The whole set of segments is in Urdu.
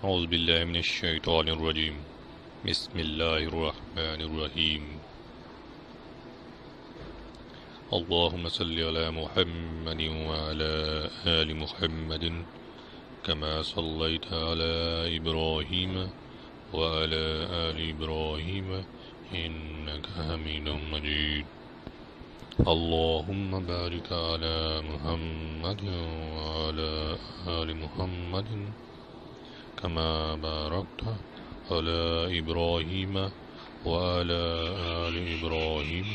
أعوذ بالله من الشيطان الرجيم بسم الله الرحمن الرحيم اللهم صل على محمد وعلى آل محمد كما صليت على إبراهيم وعلى آل إبراهيم إنك حميد مجيد اللهم بارك على محمد وعلى آل محمد كما باركت على إبراهيم وعلى آل إبراهيم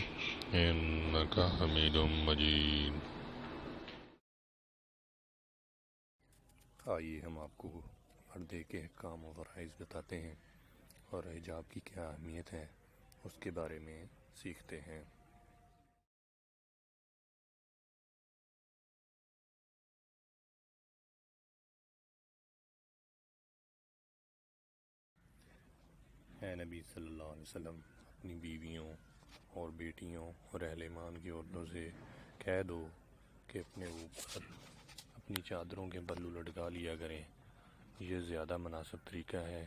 إنك حميد مجيد۔ آئیے ہم آپ کو پردے کے احکام و فرائض بتاتے ہیں اور حجاب کی کیا اہمیت ہے اس کے بارے میں سیکھتے ہیں۔ اے نبی صلی اللہ علیہ وسلم، اپنی بیویوں اور بیٹیوں اور اہل ایمان کی عورتوں سے کہہ دو کہ اپنے اوپر اپنی چادروں کے پلو لٹکا لیا کریں، یہ زیادہ مناسب طریقہ ہے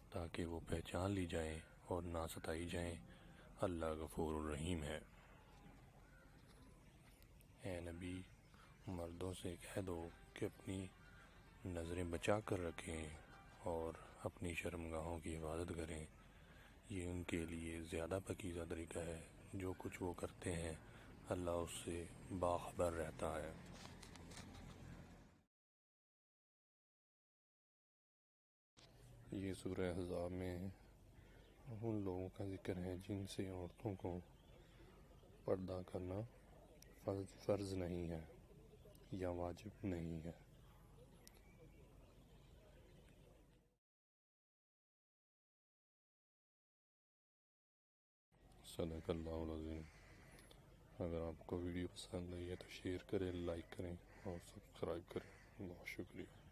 تاکہ وہ پہچان لی جائیں اور نہ ستائی جائیں۔ اللہ غفور الرحیم ہے۔ اے نبی، مردوں سے کہہ دو کہ اپنی نظریں بچا کر رکھیں اور اپنی شرمگاہوں کی حفاظت کریں، یہ ان کے لیے زیادہ پاکیزہ طریقہ ہے۔ جو کچھ وہ کرتے ہیں اللہ اس سے باخبر رہتا ہے۔ یہ سورہ احزاب میں ان لوگوں کا ذکر ہے جن سے عورتوں کو پردہ کرنا فرض نہیں ہے یا واجب نہیں ہے۔ صدق اللہ العظیم۔ اگر آپ کو ویڈیو پسند آئی ہے تو شیئر کریں، لائک کریں اور سبسکرائب کریں۔ بہت شکریہ۔